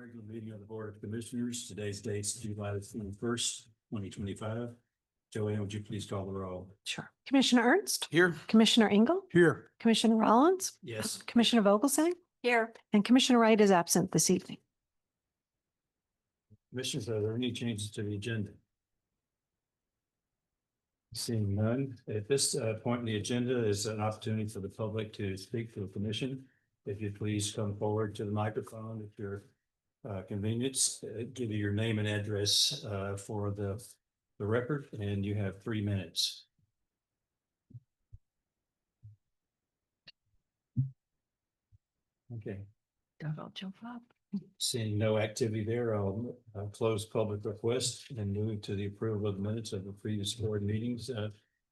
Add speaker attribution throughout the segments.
Speaker 1: regular meeting of the Board of Commissioners. Today's date's July 21st, 2025. Joanne, would you please call the roll?
Speaker 2: Sure. Commissioner Ernst,
Speaker 3: Here.
Speaker 2: Commissioner Engel,
Speaker 3: Here.
Speaker 2: Commissioner Rollins,
Speaker 1: Yes.
Speaker 2: Commissioner Vogelsang. Here. And Commissioner Wright is absent this evening.
Speaker 1: Commissioners, are there any changes to the agenda? Seeing none, at this point in the agenda is an opportunity for the public to speak to the commission. If you please come forward to the microphone at your convenience, give you your name and address for the record, and you have 3 minutes. Okay.
Speaker 2: I'll jump up.
Speaker 1: Seeing no activity there, I'll close public request and move to the approval of the minutes of the previous board meetings.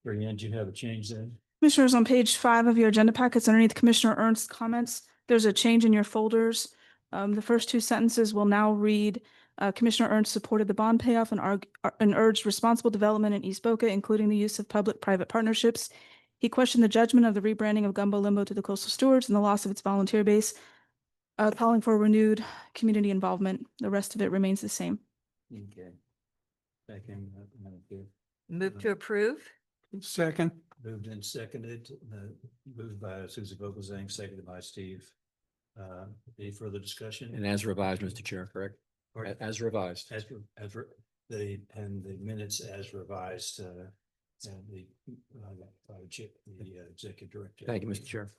Speaker 1: Brianne, do you have a change then?
Speaker 4: Commissioners, on page 5 of your agenda packets, underneath Commissioner Ernst's comments, there's a change in your folders. The first 2 sentences will now read, Commissioner Ernst supported the bond payoff and urged responsible development in East Boca, including the use of public-private partnerships. He questioned the judgment of the rebranding of Gumbo Limbo to the Coastal Stewards and the loss of its volunteer base, calling for renewed community involvement. The rest of it remains the same.
Speaker 1: Okay. Second,
Speaker 2: Move to approve.
Speaker 3: Second.
Speaker 1: moved and seconded, moved by Susie Vogelsang, seconded by Steve. Any further discussion?
Speaker 5: And as revised, Mr. Chair, correct?
Speaker 1: Or
Speaker 5: As revised.
Speaker 1: the minutes as revised, and the executive director.
Speaker 5: Thank you, Mr. Chair.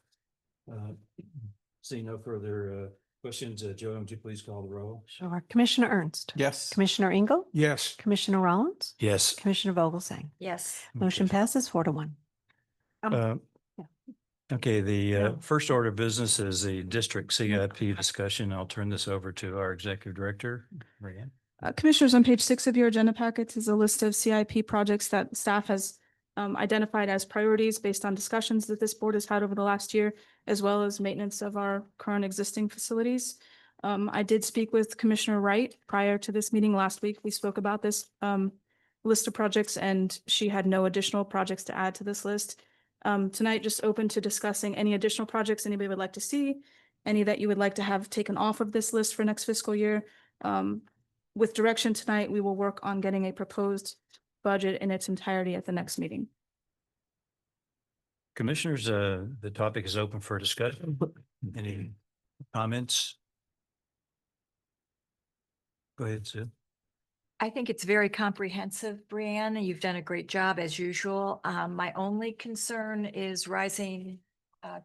Speaker 1: Seeing no further questions, Joanne, would you please call the roll?
Speaker 2: Sure. Commissioner Ernst,
Speaker 3: Yes.
Speaker 2: Commissioner Engel,
Speaker 3: Yes.
Speaker 2: Commissioner Rollins,
Speaker 1: Yes.
Speaker 2: Commissioner Vogelsang. Yes. Motion passes 4-1. yeah.
Speaker 1: Okay, the
Speaker 2: Yeah.
Speaker 1: first order of business is the district CIP discussion. I'll turn this over to our executive director, Brianne.
Speaker 4: Commissioners, on page 6 of your agenda packets is a list of CIP projects that staff has identified as priorities based on discussions that this board has had over the last year, as well as maintenance of our current existing facilities. I did speak with Commissioner Wright prior to this meeting last week. We spoke about this list of projects, and she had no additional projects to add to this list. Tonight, just open to discussing any additional projects anybody would like to see, any that you would like to have taken off of this list for next fiscal year. With direction tonight, we will work on getting a proposed budget in its entirety at the next meeting.
Speaker 1: Commissioners, the topic is open for discussion. Any comments? Go ahead, Sue.
Speaker 6: I think it's very comprehensive, Brianne, and you've done a great job as usual. My only concern is rising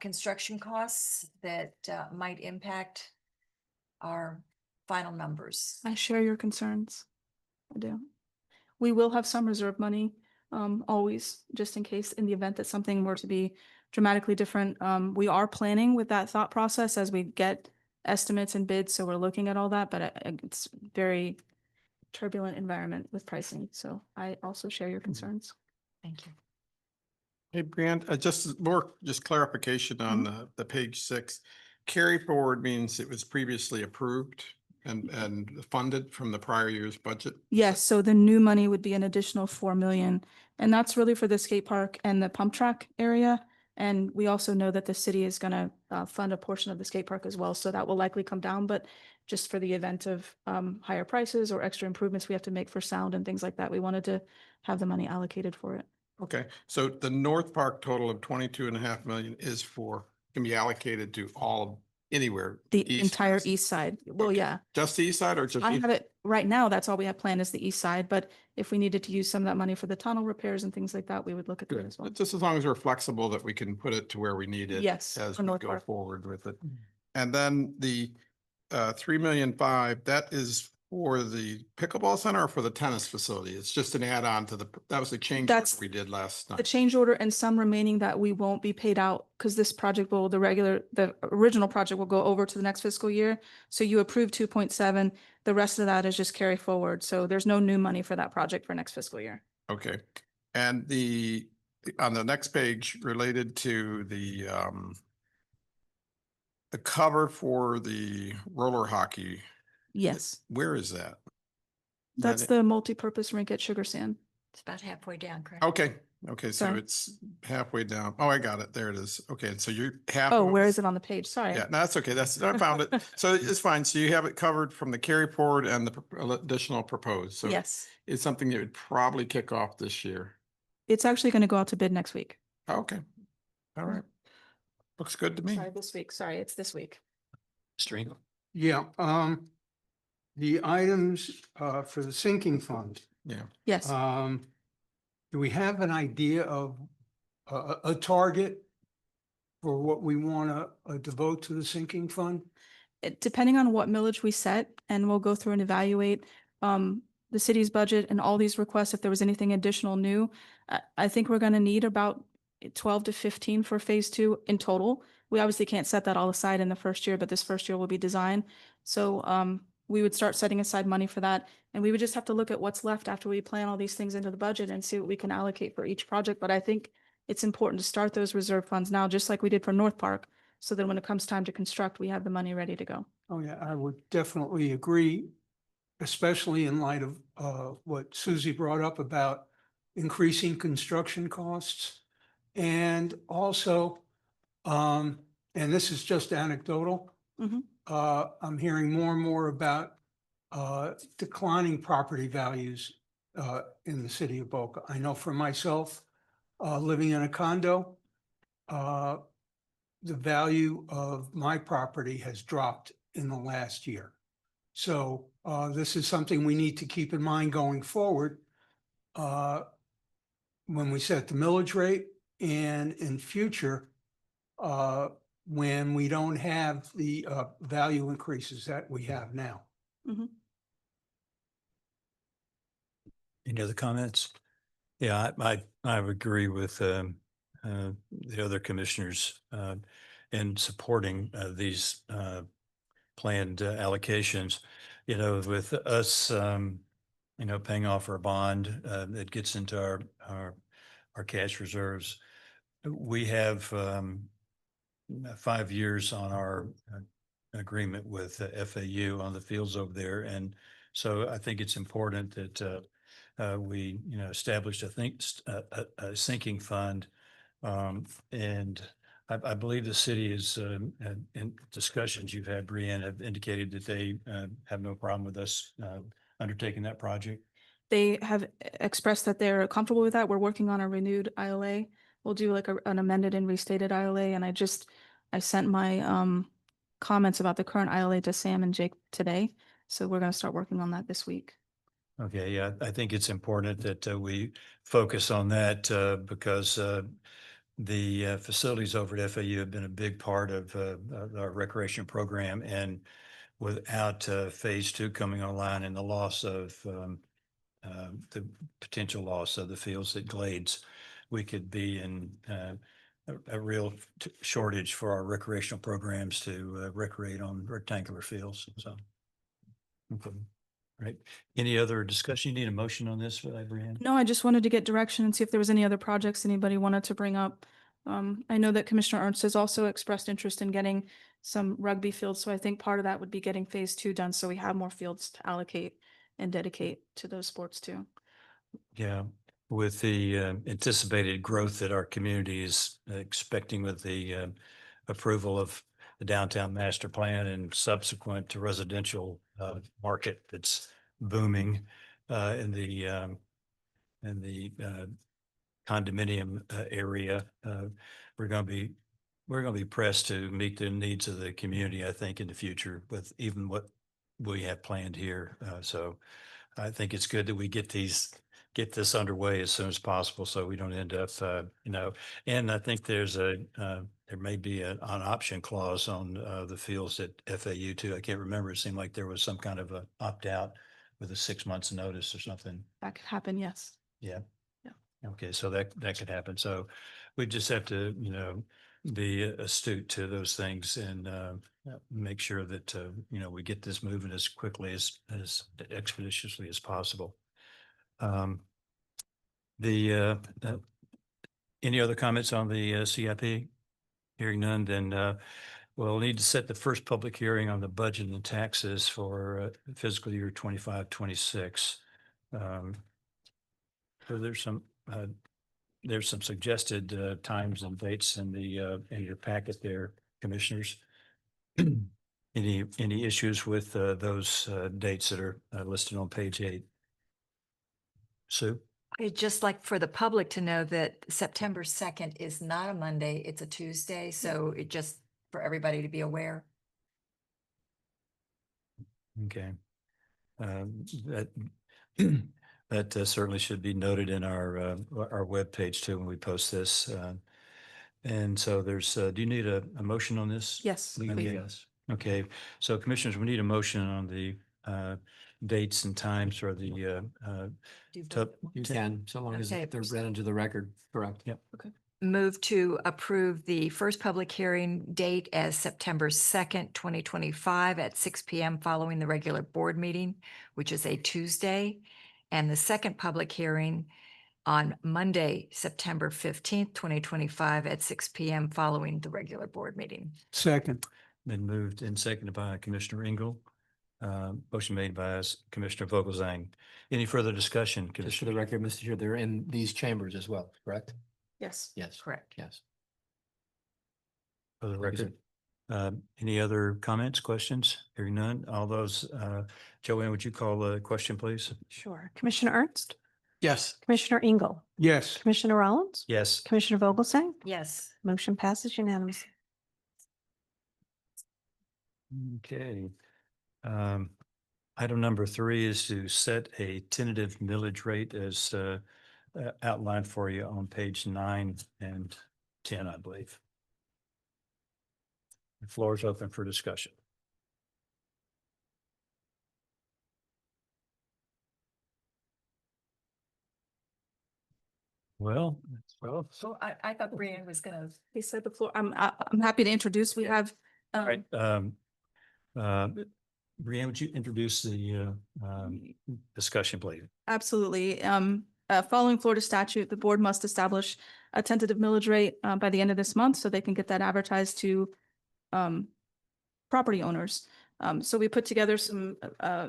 Speaker 6: construction costs that might impact our final numbers.
Speaker 4: I share your concerns. I do. We will have some reserve money, always, just in case, in the event that something were to be dramatically different. We are planning with that thought process as we get estimates and bids, so we're looking at all that, but it's very turbulent environment with pricing. So I also share your concerns.
Speaker 6: Thank you.
Speaker 3: Hey, Brian, just clarification on the page 6. Carry forward means it was previously approved and funded from the prior year's budget?
Speaker 4: Yes, so the new money would be an additional 4 million, and that's really for the skate park and the pump track area. And we also know that the city is going to fund a portion of the skate park as well, so that will likely come down. But just for the event of higher prices or extra improvements we have to make for sound and things like that, we wanted to have the money allocated for it.
Speaker 3: Okay, so the North Park total of 22.5 million can be allocated to anywhere.
Speaker 4: The entire east side. Well,
Speaker 3: Okay.
Speaker 4: yeah.
Speaker 3: Just the east side or just?
Speaker 4: I have it right now. That's all we have planned is the east side. But if we needed to use some of that money for the tunnel repairs and things like that, we would look at that
Speaker 3: Good.
Speaker 4: as well.
Speaker 3: Just as long as we're flexible that we can put it to where we need it.
Speaker 4: Yes,
Speaker 3: As
Speaker 4: for
Speaker 3: we
Speaker 4: North
Speaker 3: go
Speaker 4: Park.
Speaker 3: forward with it. And then the 3.5 million, that is for the pickleball center or for the tennis facility? It's just an add-on to that was the change order
Speaker 4: That's
Speaker 3: we did last
Speaker 4: The
Speaker 3: night.
Speaker 4: change order and some remaining that we won't be paid out because this project the original project will go over to the next fiscal year. So you approved 2.7. The rest of that is just carry forward. So there's no new money for that project for next fiscal year.
Speaker 3: Okay. And on the next page related to the cover for the roller hockey,
Speaker 4: Yes,
Speaker 3: where is that?
Speaker 4: that's the multi-purpose rink at Sugar Sand.
Speaker 6: It's about halfway down, correct?
Speaker 3: Okay, Okay, so
Speaker 4: Sorry.
Speaker 3: it's halfway down. Oh, I got it. There it is. Okay, so you're half.
Speaker 4: Oh, where is it on the page? Sorry.
Speaker 3: Yeah, no, that's okay. I found it. So it's fine. So you have it covered from the carry forward and the additional proposed. So
Speaker 4: Yes,
Speaker 3: it's something that would probably kick off this year.
Speaker 4: it's actually going to go out to bid next week.
Speaker 3: Okay. All right. Looks good to me.
Speaker 4: Sorry, this week. Sorry, it's this week.
Speaker 5: String.
Speaker 7: Yeah, the items, for the sinking fund,
Speaker 3: Yeah.
Speaker 4: Yes.
Speaker 7: do we have an idea of a target for what we want to devote to the sinking fund?
Speaker 4: Depending on what millage we set, and we'll go through and evaluate the city's budget and all these requests, if there was anything additional new. I think we're gonna need about 12 to 15 for phase two in total. We obviously can't set that all aside in the first year, but this first year will be design. So we would start setting aside money for that, and we would just have to look at what's left after we plan all these things into the budget and see what we can allocate for each project. But I think it's important to start those reserve funds now, just like we did for North Park, so that when it comes time to construct, we have the money ready to go.
Speaker 7: Oh, yeah, I would definitely agree, especially in light of what Susie brought up about increasing construction costs. And also, and this is just anecdotal,
Speaker 4: Mhm.
Speaker 7: I'm hearing more and more about declining property values in the city of Boca. I know for myself, living in a condo, the value of my property has dropped in the last year. So this is something we need to keep in mind going forward when we set the millage rate and in future when we don't have the value increases that we have now.
Speaker 1: Any other comments? Yeah, I would agree with the other commissioners in supporting these planned allocations. You know, with us, you know, paying off our bond, it gets into our cash reserves. We have 5 years on our agreement with FAU on the fields over there, and so I think it's important that we, you know, established a sinking fund, and I believe the city is in discussions you've had, Brianne, have indicated that they have no problem with us undertaking that project.
Speaker 4: They have expressed that they're comfortable with that. We're working on a renewed ILA. We'll do like an amended and restated ILA, and I sent my comments about the current ILA to Sam and Jake today. So we're gonna start working on that this week.
Speaker 1: Okay, yeah, I think it's important that we focus on that because the facilities over at FAU have been a big part of our recreation program, and without phase two coming online and the loss of the potential loss of the fields at Glades, we could be in a real shortage for our recreational programs to recreate on rectangular fields. So, okay. Right. Any other discussion? You need a motion on this, Brianne?
Speaker 4: No, I just wanted to get direction and see if there was any other projects anybody wanted to bring up. I know that Commissioner Ernst has also expressed interest in getting some rugby fields, so I think part of that would be getting phase two done, so we have more fields to allocate and dedicate to those sports too.
Speaker 1: Yeah, with the anticipated growth that our community is expecting with the approval of the downtown master plan and subsequent to residential market that's booming in the condominium area, we're going to be pressed to meet the needs of the community, I think, in the future with even what we have planned here. So I think it's good that we get this underway as soon as possible so we don't end up, you know, and I think there may be an option clause on the fields at FAU too. I can't remember. It seemed like there was some kind of a opt out with a 6 months notice or something.
Speaker 4: That could happen, yes.
Speaker 1: Yeah.
Speaker 4: Yeah.
Speaker 1: Okay, so that could happen. So we just have to, you know, be astute to those things and make sure that, you know, we get this moving as quickly as expeditiously as possible. Any other comments on the CIP? Hearing none, then we'll need to set the first public hearing on the budget and taxes for fiscal year 25-26. So there's some there's some suggested times and dates in in your packet there, commissioners. Any issues with those dates that are listed on page 8? Sue?
Speaker 6: I'd just like for the public to know that September 2nd is not a Monday, it's a Tuesday, so it just for everybody to be aware.
Speaker 1: Okay. That that certainly should be noted in our webpage too when we post this. And so there's, do you need a motion on this?
Speaker 4: Yes,
Speaker 1: Okay.
Speaker 4: please.
Speaker 5: Yes.
Speaker 1: Okay, so commissioners, we need a motion on the dates and times for the
Speaker 6: Do you
Speaker 1: tub.
Speaker 6: vote?
Speaker 5: You can, so long as
Speaker 6: Okay.
Speaker 5: they're read into the record. Correct.
Speaker 1: Yep.
Speaker 6: Move to approve the first public hearing date as September 2nd, 2025 at 6 PM following the regular board meeting, which is a Tuesday. And the second public hearing on Monday, September 15th, 2025 at 6 PM following the regular board meeting.
Speaker 7: Second.
Speaker 1: Been moved and seconded by Commissioner Engel. Motion made by Commissioner Vogelsang. Any further discussion,
Speaker 5: Just for
Speaker 1: Commissioner?
Speaker 5: the record, Mr. Chair, they're in these chambers as well, correct?
Speaker 4: Yes.
Speaker 5: Yes.
Speaker 6: Correct.
Speaker 5: Yes.
Speaker 1: For the
Speaker 5: Thank you,
Speaker 1: record. Any other comments, questions? Hearing none, all those, Joanne, would you call the question, please?
Speaker 2: Sure. Commissioner Ernst,
Speaker 3: Yes.
Speaker 2: Commissioner Engel,
Speaker 7: Yes.
Speaker 2: Commissioner Rollins,
Speaker 1: Yes.
Speaker 2: Commissioner Vogelsang,
Speaker 6: Yes.
Speaker 2: motion passes unanimously.
Speaker 1: Okay. Item number 3 is to set a tentative millage rate as outlined for you on page 9 and 10, I believe. The floor is open for discussion. Well,
Speaker 6: So I thought Brianne was gonna.
Speaker 4: He said the floor, I'm happy to introduce, we have,
Speaker 1: all right. Brianne, would you introduce the discussion, please?
Speaker 4: absolutely. Following Florida statute, the board must establish a tentative millage rate by the end of this month so they can get that advertised to property owners. So we put together some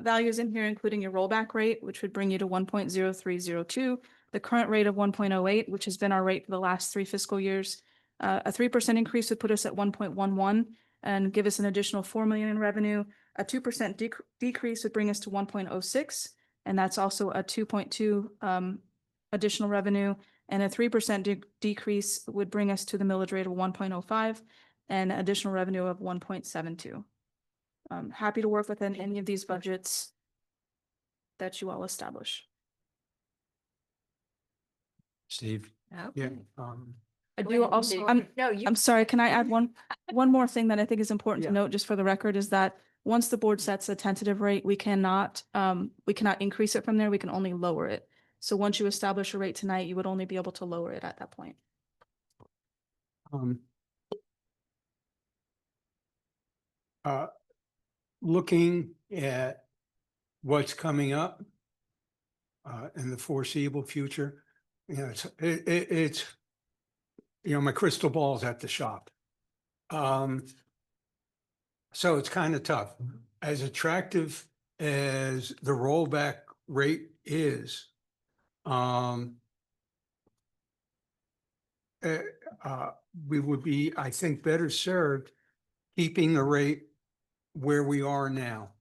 Speaker 4: values in here, including your rollback rate, which would bring you to 1.0302, the current rate of 1.08, which has been our rate for the last 3 fiscal years. A 3% increase would put us at 1.11 and give us an additional 4 million in revenue. A 2% decrease would bring us to 1.06, and that's also a 2.2 additional revenue. And a 3% decrease would bring us to the millage rate of 1.05 and additional revenue of 1.72. Happy to work within any of these budgets that you all establish.
Speaker 1: Steve?
Speaker 7: Yeah.
Speaker 4: I do also, I'm sorry, can I add one more thing that I think is important to
Speaker 7: Yeah.
Speaker 4: note just for the record is that once the board sets a tentative rate, we cannot increase it from there. We can only lower it. So once you establish a rate tonight, you would only be able to lower it at that point.
Speaker 7: Looking at what's coming up in the foreseeable future, you know, it's, you know, my crystal ball's at the shop. So it's kind of tough. As attractive as the rollback rate is, we would be, I think, better served keeping the rate where we are now.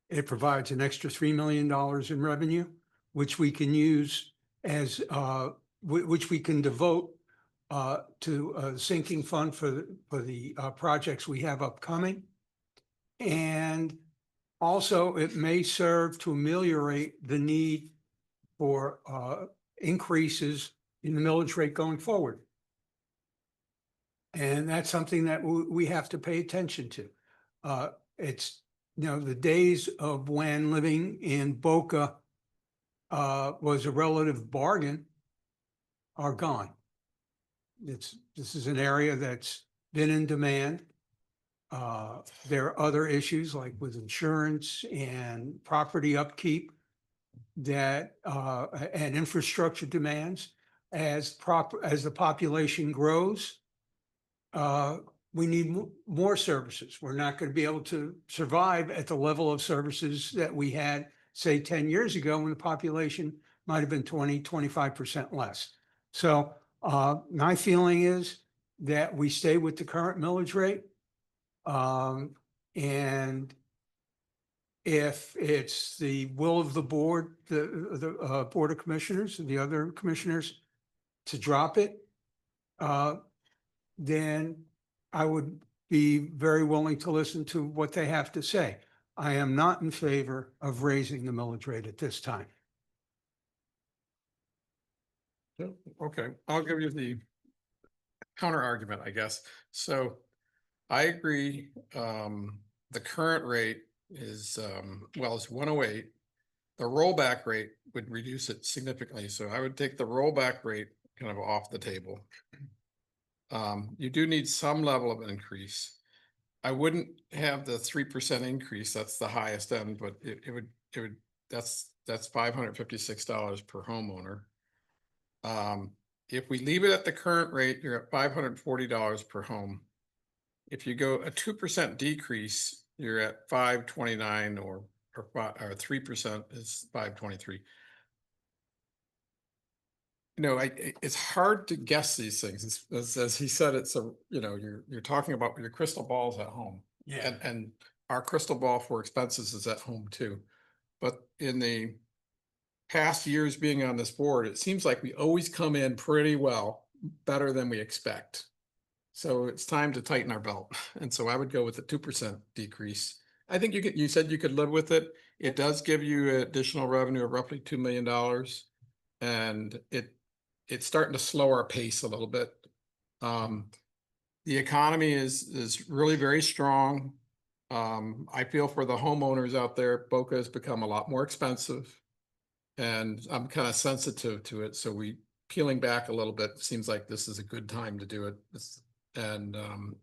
Speaker 7: It provides an extra $3 million in revenue, which we can use as, which we can devote to a sinking fund for the projects we have upcoming. And also it may serve to ameliorate the need for increases in the millage rate going forward. And that's something that we have to pay attention to. It's, you know, the days of when living in Boca was a relative bargain are gone. This is an area that's been in demand. There are other issues like with insurance and property upkeep that and infrastructure demands as the population grows. We need more services. We're not going to be able to survive at the level of services that we had, say, 10 years ago when the population might have been 25% less. So my feeling is that we stay with the current millage rate. And if it's the will of the board, the Board of Commissioners, and the other commissioners to drop it, then I would be very willing to listen to what they have to say. I am not in favor of raising the millage rate at this time.
Speaker 3: Okay, I'll give you the counter argument, I guess. So I agree, the current rate is, well, it's 108. The rollback rate would reduce it significantly, so I would take the rollback rate kind of off the table. You do need some level of increase. I wouldn't have the 3% increase, that's the highest end, but it would, that's $556 per homeowner. If we leave it at the current rate, you're at $540 per home. If you go a 2% decrease, you're at $529 or 3% is $523. It's hard to guess these things. As he said, it's you're talking about your crystal balls at home.
Speaker 7: Yeah.
Speaker 3: And our crystal ball for expenses is at home too. But in the past years being on this board, it seems like we always come in pretty well, better than we expect. So it's time to tighten our belt. And so I would go with the 2% decrease. I think you said you could live with it. It does give you additional revenue of roughly $2 million. And it's starting to slow our pace a little bit. The economy is really very strong. I feel for the homeowners out there, Boca has become a lot more expensive. And I'm kind of sensitive to it. So peeling back a little bit, seems like this is a good time to do it.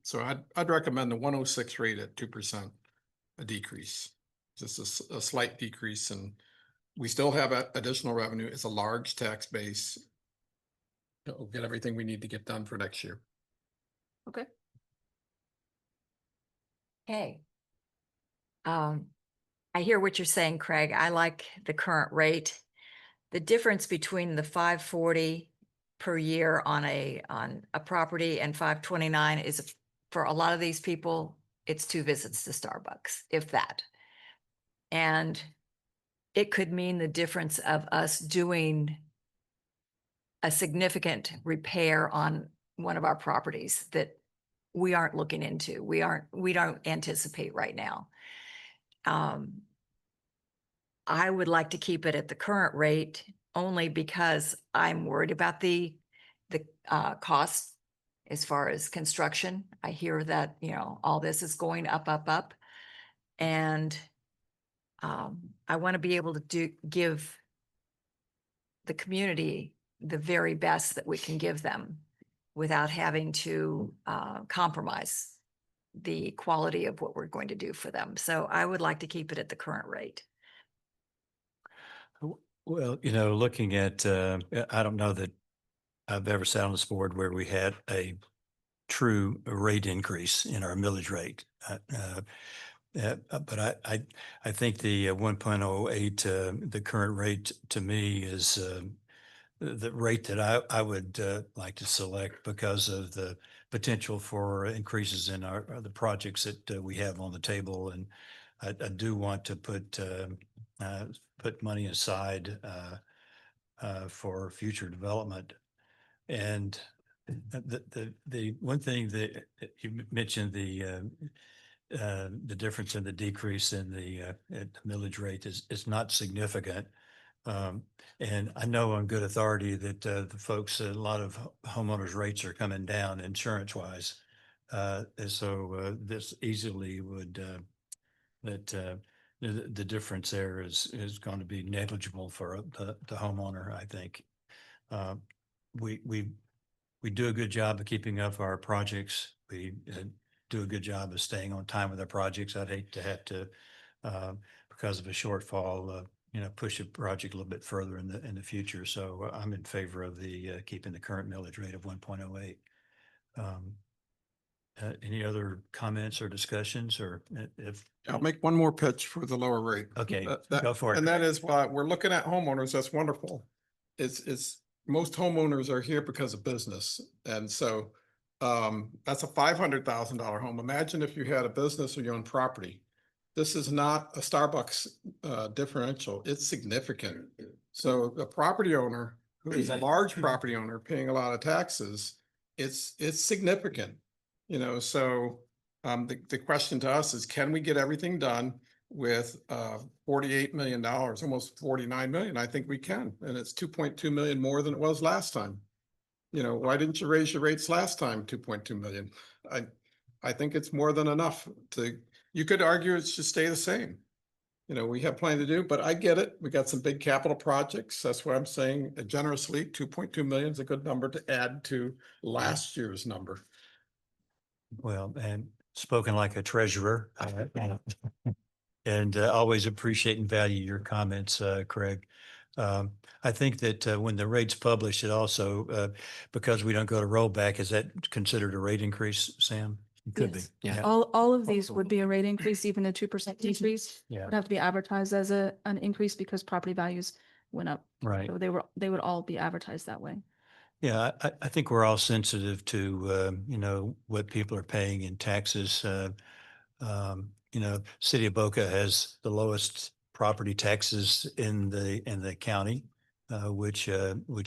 Speaker 3: So I'd recommend the 106 rate at 2%, a decrease, just a slight decrease. And we still have additional revenue. It's a large tax base. We'll get everything we need to get done for next year.
Speaker 4: Okay.
Speaker 6: Okay. I hear what you're saying, Craig. I like the current rate. The difference between the 540 per year on a property and 529 is, for a lot of these people, it's 2 visits to Starbucks, if that. And it could mean the difference of us doing a significant repair on one of our properties that we aren't looking into. We don't anticipate right now. I would like to keep it at the current rate only because I'm worried about the cost as far as construction. I hear that, all this is going up. And I want to be able to give the community the very best that we can give them without having to compromise the quality of what we're going to do for them. So I would like to keep it at the current rate.
Speaker 1: Well, looking at, I don't know that I've ever sat on this board where we had a true rate increase in our millage rate. But I think the 1.08, the current rate to me is the rate that I would like to select because of the potential for increases in the projects that we have on the table. And I do want to put money aside for future development. And the one thing that you mentioned, the difference in the decrease in the millage rate is not significant. And I know on good authority that the folks, a lot of homeowners' rates are coming down insurance wise. And so this easily would, the difference there is going to be negligible for the homeowner, I think. We do a good job of keeping up our projects. We do a good job of staying on time with our projects. I'd hate to have to, because of a shortfall, push a project a little bit further in the future. So I'm in favor of the keeping the current millage rate of 1.08. Any other comments or discussions, or if
Speaker 3: I'll make one more pitch for the lower rate.
Speaker 1: okay,
Speaker 3: That-
Speaker 1: go for it.
Speaker 3: And that is why we're looking at homeowners. That's wonderful. it's, most homeowners are here because of business. And so that's a $500,000 home. Imagine if you had a business or you own property. This is not a Starbucks differential. It's significant. So the property owner, who is a large property owner paying a lot of taxes, it's significant. You know, so the question to us is, can we get everything done with $48 million, almost 49 million? I think we can, and it's 2.2 million more than it was last time. You know, why didn't you raise your rates last time, 2.2 million? I think it's more than enough to, you could argue it should stay the same. You know, we have plenty to do, but I get it. We got some big capital projects. That's why I'm saying generously, 2.2 million is a good number to add to last year's number.
Speaker 1: Well, and spoken like a treasurer, and always appreciate and value your comments, Craig. I think that when the rate's published, it also, because we don't go to rollback, is that considered a rate increase, Sam? It could be.
Speaker 4: Yes.
Speaker 5: Yeah.
Speaker 4: All of these would be a rate increase, even a 2% decrease
Speaker 1: Yeah,
Speaker 4: would have to be advertised as an increase because property values went up.
Speaker 1: right.
Speaker 4: So they would all be advertised that way.
Speaker 1: Yeah, I think we're all sensitive to, you know, what people are paying in taxes. You know, City of Boca has the lowest property taxes in the county, which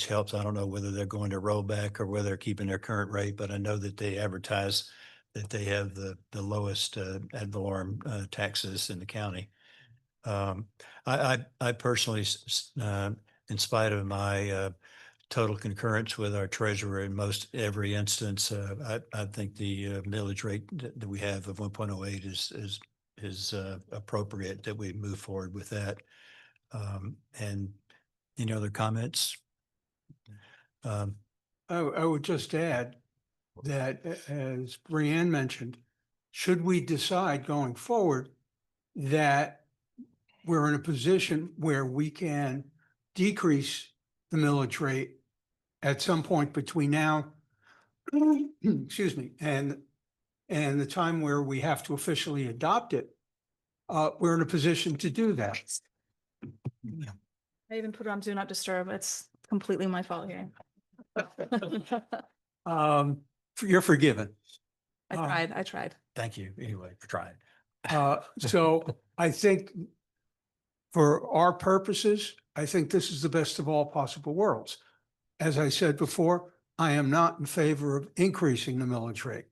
Speaker 1: helps. I don't know whether they're going to roll back or whether they're keeping their current rate, but I know that they advertise that they have the lowest ad valorem taxes in the county. I personally, in spite of my total concurrence with our treasurer in most every instance, I think the millage rate that we have of 1.08 is appropriate, that we move forward with that. And any other comments?
Speaker 7: I would just add that, as Brianne mentioned, should we decide going forward that we're in a position where we can decrease the millage rate at some point between now, excuse me, and the time where we have to officially adopt it, we're in a position to do that.
Speaker 4: I even put it on Do Not Disturb. It's completely my fault here.
Speaker 7: You're forgiven.
Speaker 4: I tried.
Speaker 1: Thank you anyway for trying.
Speaker 7: So I think for our purposes, I think this is the best of all possible worlds. As I said before, I am not in favor of increasing the millage rate.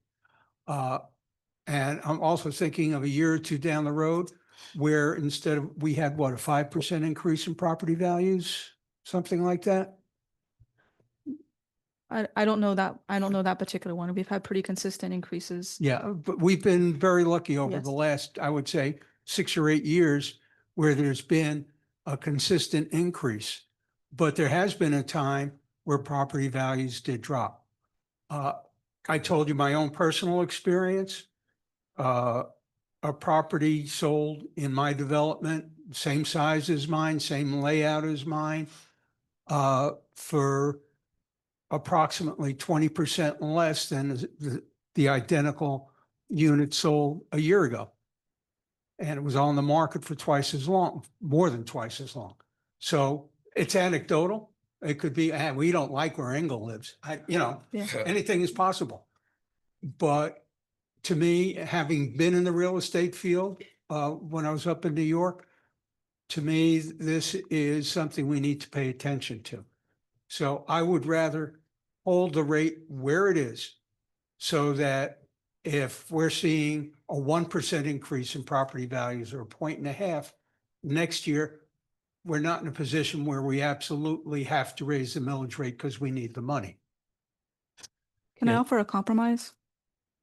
Speaker 7: And I'm also thinking of a year or two down the road where instead of, we had what, a 5% increase in property values, something like that?
Speaker 4: I don't know that. I don't know that particular one. We've had pretty consistent increases.
Speaker 7: Yeah, but we've been very lucky over
Speaker 4: Yes.
Speaker 7: the last, I would say, 6 or 8 years where there's been a consistent increase. But there has been a time where property values did drop. I told you my own personal experience. A property sold in my development, same size as mine, same layout as mine, for approximately 20% less than the identical unit sold a year ago. And it was on the market for twice as long, more than twice as long. So it's anecdotal. It could be, we don't like where Engel lives.
Speaker 4: Yeah.
Speaker 7: Anything is possible. But to me, having been in the real estate field when I was up in New York, to me, this is something we need to pay attention to. So I would rather hold the rate where it is so that if we're seeing a 1% increase in property values or 1.5 next year, we're not in a position where we absolutely have to raise the millage rate because we need the money.
Speaker 4: Can I
Speaker 1: Yeah.
Speaker 4: offer a compromise?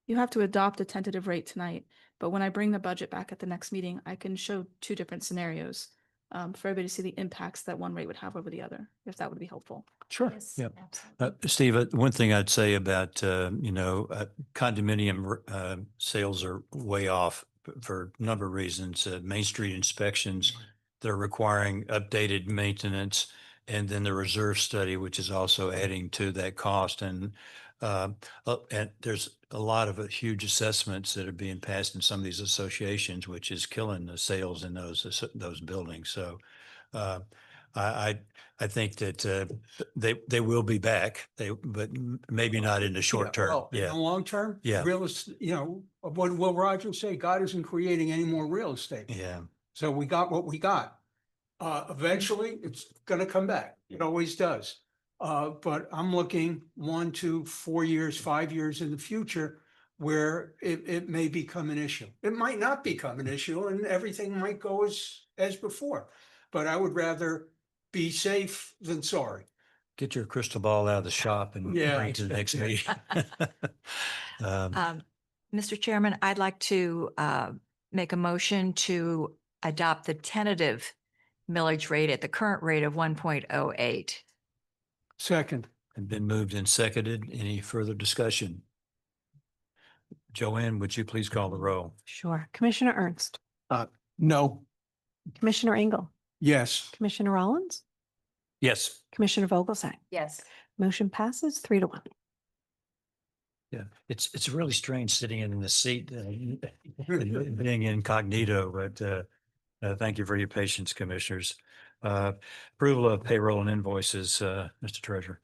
Speaker 4: You have to adopt a tentative rate tonight, but when I bring the budget back at the next meeting, I can show 2 different scenarios for everybody to see the impacts that one rate would have over the other, if that would be helpful.
Speaker 7: Sure.
Speaker 6: Yes,
Speaker 1: Yep.
Speaker 6: absolutely.
Speaker 1: Steve, one thing I'd say about, you know, condominium sales are way off for a number of reasons. Main Street inspections, they're requiring updated maintenance, and then the reserve study, which is also adding to that cost. And there's a lot of huge assessments that are being passed in some of these associations, which is killing the sales in those buildings. So I think that they will be back. But maybe not in the short term.
Speaker 7: Well, in
Speaker 1: Yeah.
Speaker 7: the long term.
Speaker 1: Yeah.
Speaker 7: Real estate, what will Roger say? God isn't creating any more real estate.
Speaker 1: Yeah.
Speaker 7: So we got what we got. Eventually, it's gonna come back. It always does. But I'm looking 1, 2, 4 years, 5 years in the future where it may become an issue. It might not become an issue and everything might go as before. But I would rather be safe than sorry.
Speaker 1: Get your crystal ball out of the shop and
Speaker 7: Yeah.
Speaker 1: bring it to the next meeting.
Speaker 6: Mr. Chairman, I'd like to make a motion to adopt the tentative millage rate at the current rate of 1.08.
Speaker 7: Second,
Speaker 1: And been moved and seconded. Any further discussion? Joanne, would you please call the roll?
Speaker 2: Sure. Commissioner Ernst,
Speaker 3: No.
Speaker 2: Commissioner Engel,
Speaker 7: yes.
Speaker 2: Commissioner Rollins,
Speaker 1: Yes.
Speaker 2: Commissioner Vogelsang.
Speaker 6: Yes.
Speaker 2: Motion passes 3-1.
Speaker 1: Yeah, it's really strange sitting in the seat, being incognito, but thank you for your patience, commissioners. Approval of payroll and invoices, Mr. Treasurer.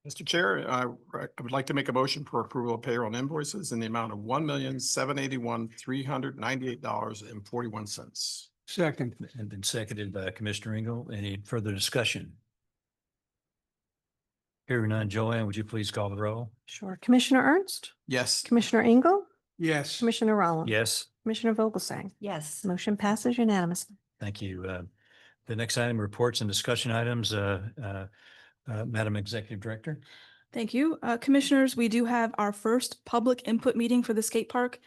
Speaker 3: Mr. Chair, I would like to make a motion for approval of payroll and invoices in the amount of $1,781,398.41.
Speaker 7: Second,
Speaker 1: And been seconded by Commissioner Engel. Any further discussion? Hearing none, Joanne, would you please call the roll?
Speaker 2: Sure. Commissioner Ernst,
Speaker 3: Yes.
Speaker 2: Commissioner Engel,
Speaker 7: yes.
Speaker 2: Commissioner Rollins.
Speaker 1: Yes,
Speaker 2: Commissioner Vogelsang.
Speaker 6: Yes.
Speaker 2: Motion passes unanimously.
Speaker 1: thank you. The next item, reports and discussion items, Madam Executive Director.
Speaker 4: Thank you. Commissioners, we do have our first public input meeting for the skate park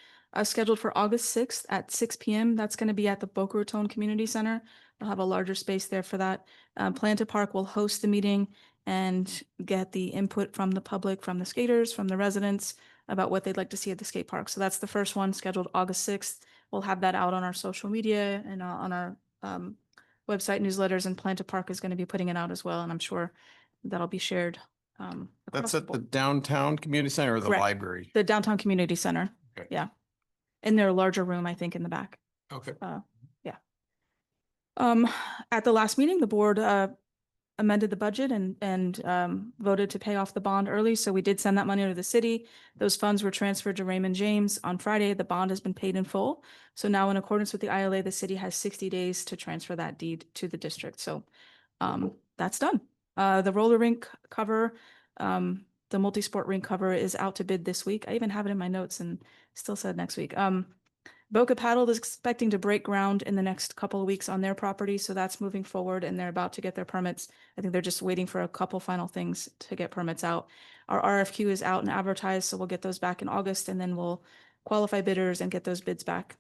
Speaker 4: scheduled for August 6th at 6 p.m. That's going to be at the Boca Raton Community Center. We'll have a larger space there for that. Planta Park will host the meeting and get the input from the public, from the skaters, from the residents about what they'd like to see at the skate park. So that's the first one scheduled August 6th. We'll have that out on our social media and on our website newsletters, and Planta Park is going to be putting it out as well. And I'm sure that'll be shared. Across
Speaker 3: That's
Speaker 4: the
Speaker 3: at the
Speaker 4: board.
Speaker 3: downtown community center or the
Speaker 4: Correct.
Speaker 3: library?
Speaker 4: The Downtown Community Center.
Speaker 3: Okay.
Speaker 4: Yeah. In their larger room, I think, in the back.
Speaker 3: Okay.
Speaker 4: Yeah. At the last meeting, the board amended the budget and voted to pay off the bond early. So we did send that money to the city. Those funds were transferred to Raymond James on Friday. The bond has been paid in full. So now in accordance with the ILA, the city has 60 days to transfer that deed to the district. So that's done. The roller rink cover, the multi-sport rink cover is out to bid this week. I even have it in my notes and still said next week. Boca Paddle is expecting to break ground in the next couple of weeks on their property, so that's moving forward and they're about to get their permits. I think they're just waiting for a couple final things to get permits out. Our RFQ is out and advertised, so we'll get those back in August and then we'll qualify bidders and get those bids back.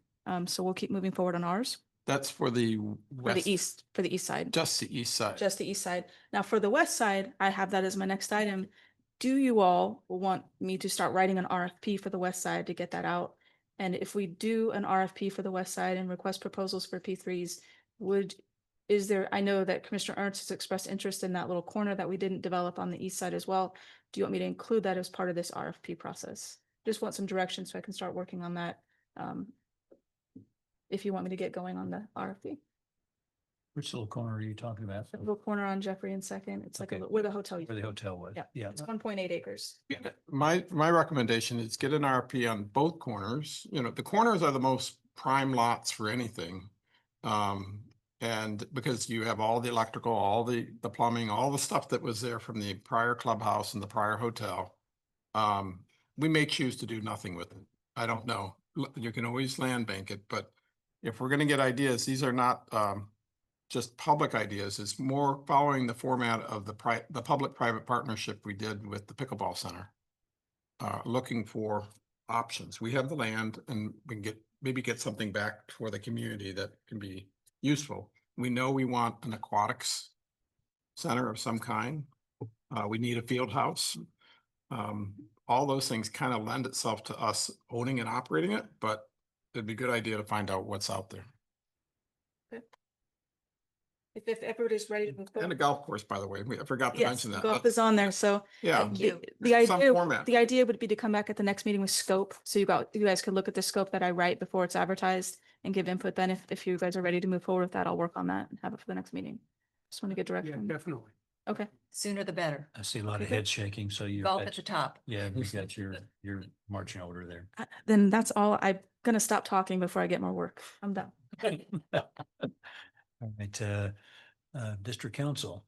Speaker 4: So we'll keep moving forward on ours.
Speaker 3: That's for the
Speaker 4: For the east side.
Speaker 3: Just the east side.
Speaker 4: Just the east side. Now for the west side, I have that as my next item. Do you all want me to start writing an RFP for the west side to get that out? And if we do an RFP for the west side and request proposals for P3s, I know that Commissioner Ernst has expressed interest in that little corner that we didn't develop on the east side as well. Do you want me to include that as part of this RFP process? Just want some direction so I can start working on that. If you want me to get going on the RFP.
Speaker 1: Which little corner are you talking about?
Speaker 4: The little corner on Jeffrey and Second. It's like
Speaker 1: Okay.
Speaker 4: where the hotel.
Speaker 1: Where the hotel was?
Speaker 4: Yeah.
Speaker 1: Yeah.
Speaker 4: It's 1.8 acres.
Speaker 3: My recommendation is get an RFP on both corners. You know, the corners are the most prime lots for anything. And because you have all the electrical, all the plumbing, all the stuff that was there from the prior clubhouse and the prior hotel. We may choose to do nothing with it. I don't know. You can always land bank it, but if we're gonna get ideas, these are not just public ideas. It's more following the format of the public-private partnership we did with the pickleball center. Looking for options. We have the land and we can maybe get something back for the community that can be useful. We know we want an aquatics center of some kind. We need a field house. All those things kind of lend itself to us owning and operating it, but it'd be a good idea to find out what's out there.
Speaker 4: If everybody's ready to move
Speaker 3: And a
Speaker 4: forward.
Speaker 3: golf course, by the way. I forgot to
Speaker 4: Yes,
Speaker 3: mention that.
Speaker 4: golf is on there. So
Speaker 3: Yeah,
Speaker 6: Thank you.
Speaker 4: the
Speaker 3: Some
Speaker 4: idea,
Speaker 3: format.
Speaker 4: the idea would be to come back at the next meeting with scope. So you guys could look at the scope that I write before it's advertised and give input. Then if you guys are ready to move forward with that, I'll work on that and have it for the next meeting. Just want to get
Speaker 7: Yeah,
Speaker 4: direction.
Speaker 7: definitely.
Speaker 4: Okay.
Speaker 6: Sooner the better.
Speaker 1: I see a lot of head shaking, so you.
Speaker 6: Golf at the top.
Speaker 1: Yeah, you got your marching order there.
Speaker 4: Then that's all. I'm gonna stop talking before I get more work. I'm done.
Speaker 1: All right, District Council.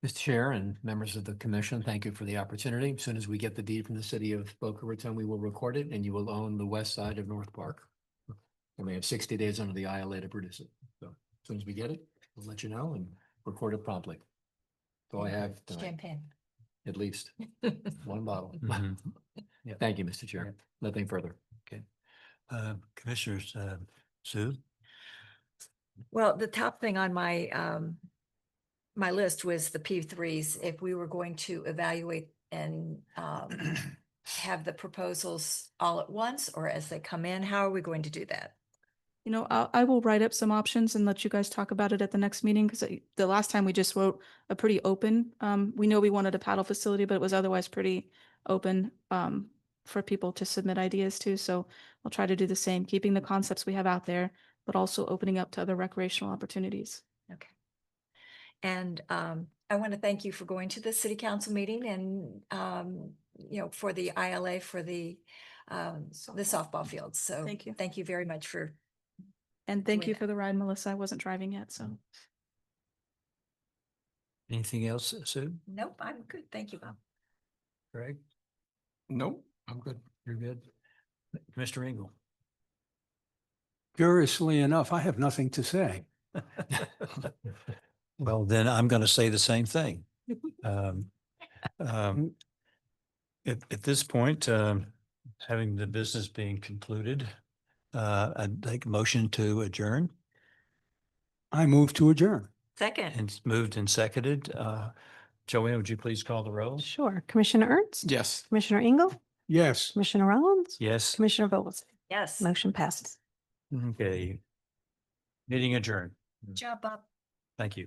Speaker 5: Mr. Chair and members of the commission, thank you for the opportunity. As soon as we get the deed from the city of Boca Raton, we will record it and you will own the west side of North Park. And we have 60 days under the ILA to produce it. So as soon as we get it, we'll let you know and record it promptly. So I have tonight,
Speaker 6: Champagne.
Speaker 5: at least one bottle.
Speaker 1: Mhm.
Speaker 5: Thank you, Mr. Chair. Nothing further.
Speaker 1: Commissioners, Sue?
Speaker 6: Well, the top thing on my, my list was the P3s. If we were going to evaluate and, have the proposals all at once or as they come in, how are we going to do that?
Speaker 4: You know, I will write up some options and let you guys talk about it at the next meeting, because the last time we just wrote a pretty open, we know we wanted a paddle facility, but it was otherwise pretty open, for people to submit ideas to. So we'll try to do the same, keeping the concepts we have out there, but also opening up to other recreational opportunities.
Speaker 6: Okay. And, I want to thank you for going to the city council meeting and, you know, for the ILA, for the softball fields. So
Speaker 4: Thank you.
Speaker 6: Thank you very much for,
Speaker 4: And thank
Speaker 6: Doing
Speaker 4: you
Speaker 6: that.
Speaker 4: for the ride, Melissa. I wasn't driving yet, so.
Speaker 1: Anything else, Sue?
Speaker 6: nope, I'm good. Thank you, Bob.
Speaker 1: Greg?
Speaker 3: Nope, I'm good.
Speaker 1: You're good? Mr. Engel?
Speaker 7: Curiously enough, I have nothing to say.
Speaker 1: Well, then I'm going to say the same thing. At this point, having the business being concluded, I'd take a motion to adjourn,
Speaker 7: I move to adjourn.
Speaker 6: Second.
Speaker 1: and it's moved and seconded. Joanne, would you please call the roll?
Speaker 2: Sure. Commissioner Ernst?
Speaker 3: Yes.
Speaker 2: Commissioner Engel?
Speaker 7: Yes.
Speaker 2: Commissioner Rollins?
Speaker 1: Yes.
Speaker 2: Commissioner Vogelsang?
Speaker 6: Yes.
Speaker 2: Motion passes.
Speaker 1: Okay. Meeting adjourned.
Speaker 6: Good job, Bob.
Speaker 1: Thank you.